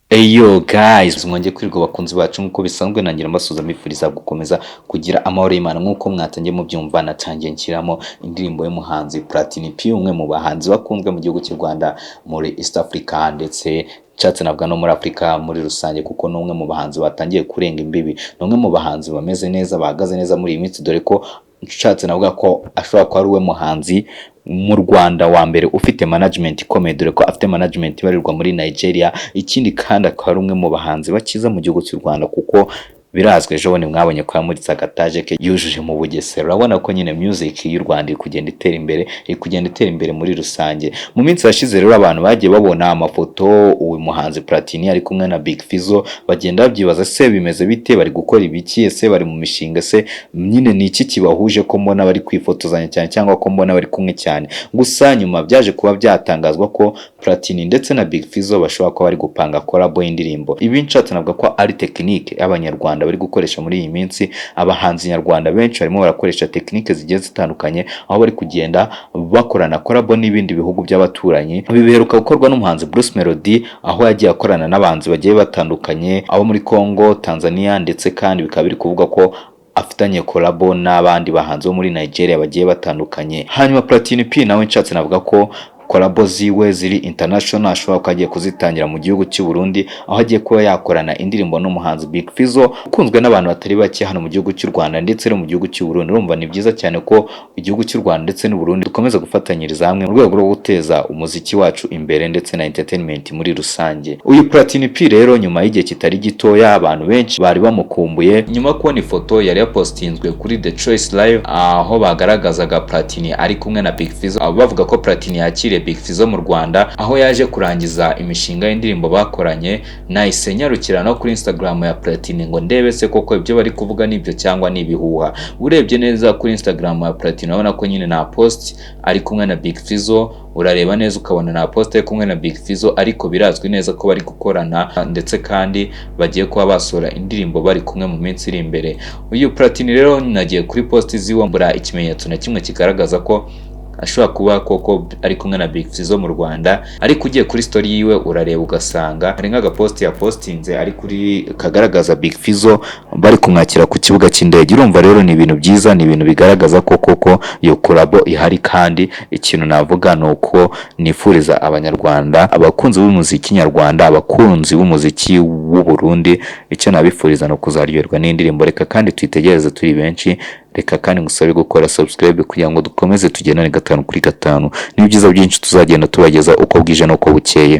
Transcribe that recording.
Eyo guys, mwongeye kwirirwa bakunzi bacu nkuko bisanzwe nangira mbasuza mbifuriza gukomeza kugira amahoro y'Imana nkuko mwatangiye mubyumva natangiye nshyiramo indirimbo y'umuhanzi Platin umwe mu bahanzi bakunzwe mu gihugu cy'u Rwanda muri East Africa ndetse nshatse navuga no muri Afrika muri rusange kuko n'umwe mu bahanzi batangiye kurenga imbibi, n'umwe mu bahanzi bameze neza bahagaze neza muri iyi minsi, dore ko nshatse navuga ko ashobora kuba ari we muhanzi mu Rwanda wa mbere ufite management ikomeye, dore ko afite management ibarirwa muri Nigeria. Ikindi kandi akaba ari umwe mu bahanzi bakiza mu gihugu cy'u Rwanda kuko birazwe ejo bundi mwabonye ko yamuritse agataje ke yujuje mu Bugesera. Urabona ko nyine music y'u Rwanda iri kugenda itera imbere muri rusange. Mu minsi yashize rero abantu bagiye babona amafoto uyu muhanzi Platin ari kumwe na Big Fizzo, bagenda babyibaza se bimeze bite, bari gukora ibiki, ese bari mu mishinga, se nyine ni iki kibahuje ko mbona bari kwifotozanya cyane cyangwa ko mbona bari kumwe cyane. Gusa nyuma byaje kuba byatangazwa ko Platin ndetse na Big Fizzo bashobora kuba bari gupanga collab y'indirimbo. Ibi nshatse navuga ko ari technique y'Abanyarwanda bari gukoresha muri iyi minsi. Abahanzi nyarwanda benshi barimo barakoresha technique zigiye zitandukanye, aho bari kugenda bakorana collab n'ibindi bihugu by'abaturanyi. Ibi biheruka gukorwa n'umuhanzi Bruce Melody, aho yagiye akorana n'abanzi bagiye batandukanye abo muri Congo, Tanzania, ndetse kandi bikaba biri kuvuga ko afitanye collab n'abandi bahanzi bo muri Nigeria bagiye batandukanye. Hanyuma Platin nawe nshatse navuga ko collab ziwe ziri international, ashobora ko agiye kuzitangira mu gihugu cy'u Burundi, aho agiye kuba yakorana indirimbo n'umuhanzi Big Fizzo ukunzwe n'abantu batari bake hano mu gihugu cy'u Rwanda ndetse no mu gihugu cy'u Burundi. Urumva ni byiza cyane ko igihugu cy'u Rwanda ndetse n'u Burundi dukomeza gufatanyiriza hamwe mu rwego rwo guteza umuziki wacu imbere ndetse na entertainment muri rusange. Uyu Platin rero nyuma y'igihe kitari gitoya abantu benshi bari bamukumbuye nyuma kubona ifoto yari yapostinzwe kuri The Choice Live, aho bagaragazaga Platin ari kumwe na Big Fizzo, abo bavuga ko Platin yakiriye Big Fizzo mu Rwanda aho yaje kurangiza imishinga y'indirimbo bakoranye. Nahise nyarukira no kuri Instagram ya Platin ngo ndebe se koko ibyo bari kuvuga nibyo cyangwa nibihuha. Urebye neza kuri Instagram ya Platin urabona ko nyine na post ari kumwe na Big Fizzo, urareba neza ukabona na post ari kumwe na Big Fizzo, ariko birazwi neza ko bari gukorana ndetse kandi bagiye kuba basora indirimbo bari kumwe mu minsi iri imbere. Uyu Platin rero nagiye kuri post ziwe mbura ikimenyetso na kimwe kigaragaza ko ashobora kuba koko ari kumwe na Big Fizzo mu Rwanda, ariko ugiye kuri story yiwe urareba ugasanga hari nk'agapost yapostinze ari kuri kagaragaza Big Fizzo bari kumwakira ku kibuga cy'indege. Urumva rero ni ibintu byiza, ni ibintu bigaragaza ko koko iyo collab ihari, kandi ikintu navuga ni uko nifuriza Abanyarwanda, abakunzi b'umuziki nyarwanda, abakunzi b'umuziki w'u Burundi, icyo nabifuriza no kuzaryoherwa n'indirimbo. Reka kandi twitegereze turi benshi, reka kandi ngusabe gukora subscribe kugira ngo dukomeze tugendane 5 kuri 5 n'ibyiza byinshi tuzagenda tubageza uko bwije n'uko bukeye.